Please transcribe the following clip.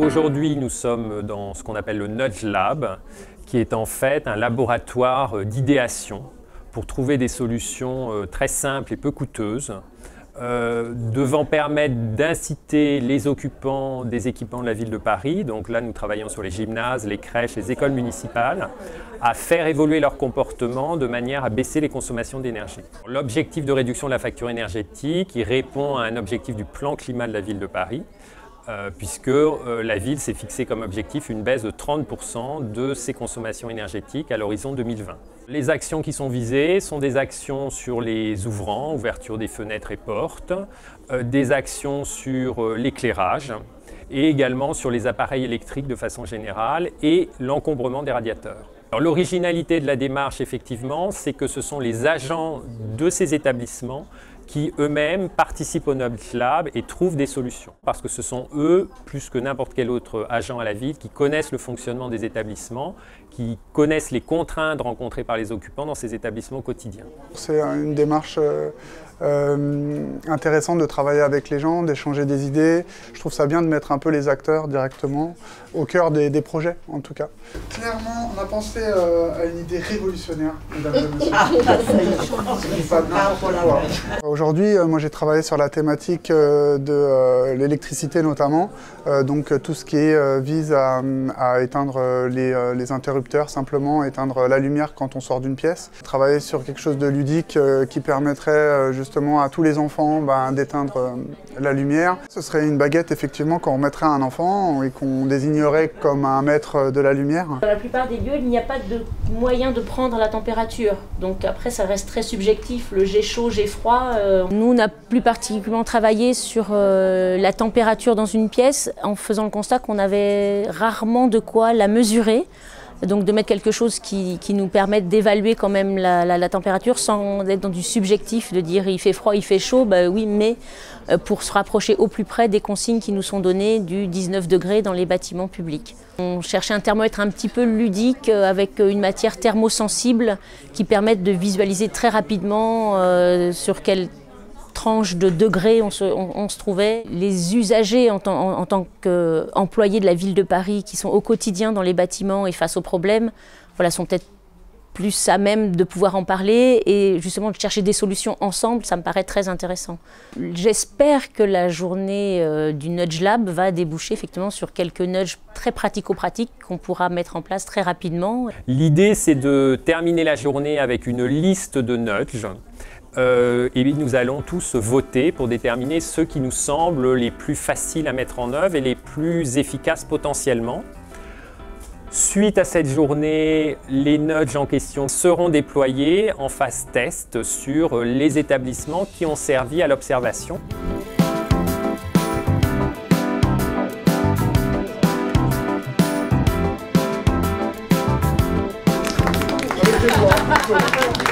Aujourd'hui, nous sommes dans ce qu'on appelle le Nudge Lab, qui est en fait un laboratoire d'idéation pour trouver des solutions très simples et peu coûteuses, devant permettre d'inciter les occupants des équipements de la ville de Paris, donc là nous travaillons sur les gymnases, les crèches, les écoles municipales, à faire évoluer leur comportement de manière à baisser les consommations d'énergie. L'objectif de réduction de la facture énergétique, il répond à un objectif du plan climat de la ville de Paris, puisque la ville s'est fixée comme objectif une baisse de 30% de ses consommations énergétiques à l'horizon 2020. Les actions qui sont visées sont des actions sur les ouvrants, ouverture des fenêtres et portes, des actions sur l'éclairage et également sur les appareils électriques de façon générale et l'encombrement des radiateurs. L'originalité de la démarche, effectivement, c'est que ce sont les agents de ces établissements qui eux-mêmes participent au Nudge Lab et trouvent des solutions. Parce que ce sont eux, plus que n'importe quel autre agent à la ville, qui connaissent le fonctionnement des établissements, qui connaissent les contraintes rencontrées par les occupants dans ces établissements quotidiens. C'est une démarche intéressante de travailler avec les gens, d'échanger des idées. Je trouve ça bien de mettre un peu les acteurs directement au cœur des projets, en tout cas. Clairement, on a pensé à une idée révolutionnaire, mesdames et messieurs. Aujourd'hui, moi j'ai travaillé sur la thématique de l'électricité notamment, donc tout ce qui vise à éteindre les interrupteurs, simplement éteindre la lumière quand on sort d'une pièce. Travailler sur quelque chose de ludique qui permettrait justement à tous les enfants d'éteindre la lumière. Ce serait une baguette effectivement qu'on remettrait à un enfant et qu'on désignerait comme un maître de la lumière. Dans la plupart des lieux, il n'y a pas de moyen de prendre la température. Donc après, ça reste très subjectif, le j'ai chaud, j'ai froid. Nous, on a plus particulièrement travaillé sur la température dans une pièce en faisant le constat qu'on avait rarement de quoi la mesurer. Donc de mettre quelque chose qui nous permette d'évaluer quand même la température sans être dans du subjectif, de dire il fait froid, il fait chaud, bah oui, mais pour se rapprocher au plus près des consignes qui nous sont données du 19 degrés dans les bâtiments publics. On cherchait un thermomètre un petit peu ludique avec une matière thermosensible qui permette de visualiser très rapidement sur quelle tranche de degrés on se trouvait. Les usagers en tant qu'employés de la ville de Paris qui sont au quotidien dans les bâtiments et face aux problèmes, voilà, sont peut-être plus à même de pouvoir en parler et justement de chercher des solutions ensemble, ça me paraît très intéressant. J'espère que la journée du Nudge Lab va déboucher effectivement sur quelques nudges très pratico-pratiques qu'on pourra mettre en place très rapidement. L'idée, c'est de terminer la journée avec une liste de nudges. Et nous allons tous voter pour déterminer ceux qui nous semblent les plus faciles à mettre en œuvre et les plus efficaces potentiellement. Suite à cette journée, les nudges en question seront déployés en phase test sur les établissements qui ont servi à l'observation. Avec les doigts.